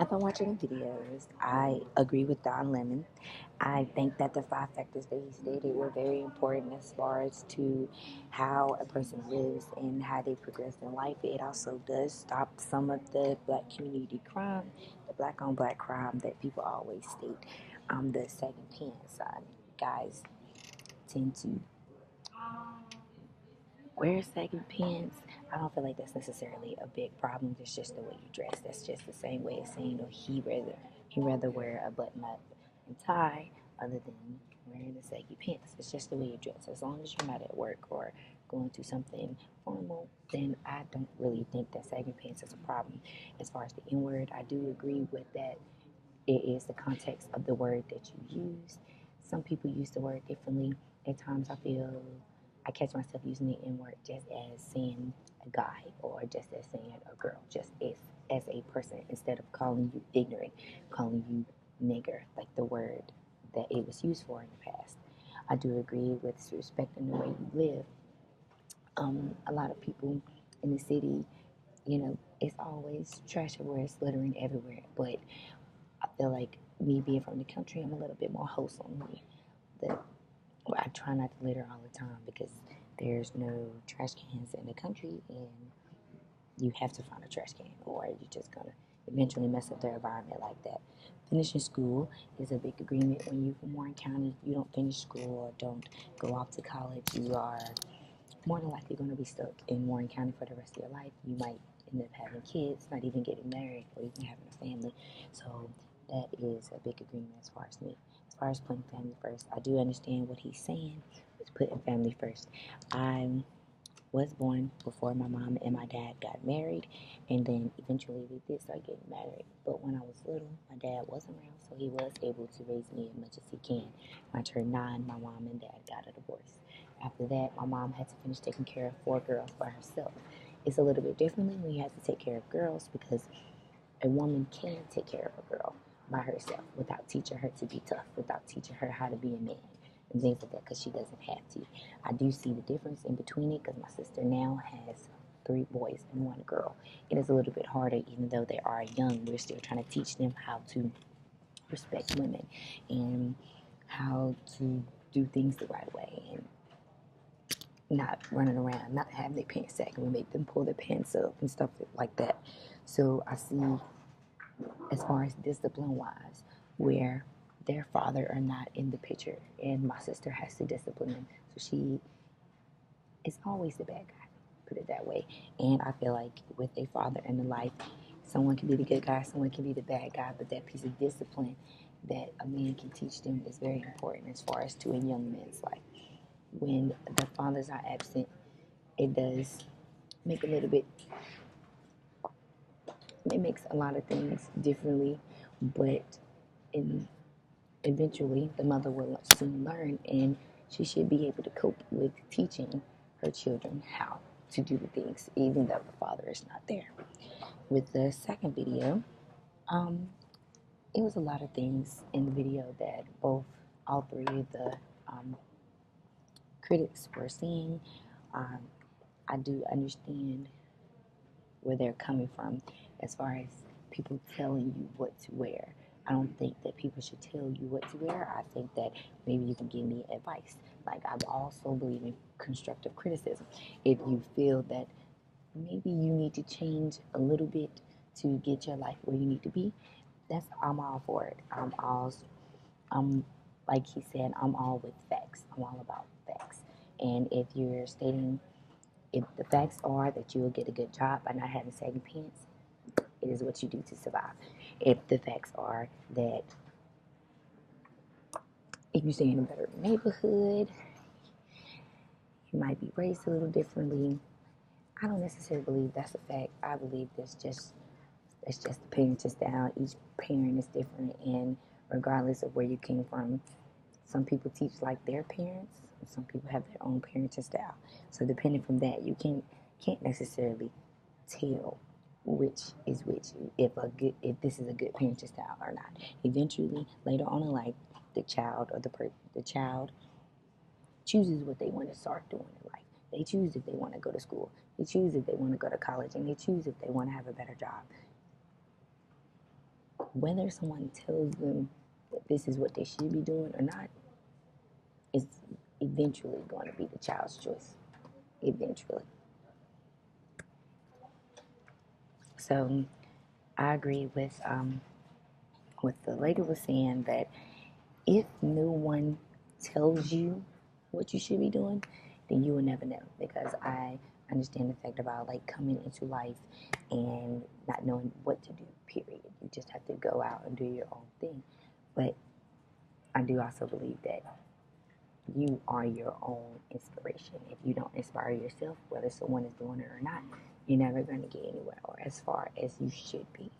After watching the videos, I agree with Don Lemon. I think that the five factors that he stated were very important as far as to how a person lives and how they progress in life. It also does stop some of the black community crime, the black on black crime that people always state. The second chance guys tend to wear second pants. I don't feel like that's necessarily a big problem. It's just the way you dress. That's just the same way as saying, oh, he rather wear a button up and tie other than wearing the saggy pants. It's just the way you dress. As long as you're not at work or going to something formal, then I don't really think that sagging pants is a problem. As far as the N word, I do agree with that. It is the context of the word that you use. Some people use the word differently. At times, I catch myself using the N word just as saying a guy or just as saying a girl, just as a person, instead of calling you ignorant, calling you nigger, like the word that it was used for in the past. I do agree with respecting the way you live. A lot of people in the city, it's always trash everywhere, it's littering everywhere, but I feel like me being from the country, I'm a little bit more wholesome. The, I try not to litter all the time because there's no trash cans in the country, and you have to find a trash can, or you're just gonna eventually mess up their environment like that. Finishing school is a big agreement. When you're from Warren County, if you don't finish school or don't go off to college, you are more than likely going to be stuck in Warren County for the rest of your life. You might end up having kids, not even getting married, or even having a family. So that is a big agreement as far as me. As far as putting family first, I do understand what he's saying with putting family first. I was born before my mom and my dad got married, and then eventually we did start getting married. But when I was little, my dad wasn't around, so he was able to raise me as much as he can. When I turned 9, my mom and dad got a divorce. After that, my mom had to finish taking care of 4 girls by herself. It's a little bit differently when you have to take care of girls because a woman can take care of a girl by herself without teaching her to be tough, without teaching her how to be a man and things like that, because she doesn't have to. I do see the difference in between it because my sister now has 3 boys and 1 girl. It is a little bit harder, even though they are young. We're still trying to teach them how to respect women and how to do things the right way and not running around, not having their pants sagging. We make them pull their pants up and stuff like that. So I see, as far as discipline wise, where their father are not in the picture and my sister has to discipline them. So she is always the bad guy, put it that way. And I feel like with a father in the life, someone can be the good guy, someone can be the bad guy, but that piece of discipline that a man can teach them is very important as far as to a young man's life. When the fathers are absent, it does make a little bit, it makes a lot of things differently, but in eventually the mother will soon learn, and she should be able to cope with teaching her children how to do the things even though the father is not there. With the second video, um, it was a lot of things in the video that all three of the um, critics were seeing. um, I do understand where they're coming from as far as people telling you what to wear. I don't think that people should tell you what to wear. I think that maybe you can give me advice. Like, I also believe in constructive criticism. If you feel that maybe you need to change a little bit to get your life where you need to be, I'm all for it. I'm like he said, I'm all with facts. I'm all about facts. And if the facts are that you will get a good job by not having saggy pants, it is what you do to survive. If the facts are that if you stay in a better neighborhood, you might be raised a little differently. I don't necessarily believe that's a fact. I believe that's just the parenting style. Each parent is different, and regardless of where you came from, some people teach like their parents, and some people have their own parenting style. So depending from that, you can't necessarily tell which is which, if this is a good parenting style or not. Eventually, later on in life, the child or the child chooses what they want to start doing in life. They choose if they want to go to school. They choose if they want to go to college, and they choose if they want to have a better job. whether someone tells them that this is what they should be doing or not is eventually going to be the child's choice. Eventually. So I agree with what the lady was saying, that if no one tells you what you should be doing, then you will never know. Because I understand the fact about like coming into life and not knowing what to do, period. You just have to go out and do your own thing. But I do also believe that you are your own inspiration. If you don't inspire yourself, whether someone is doing it or not, you're never going to get anywhere or as far as you should be.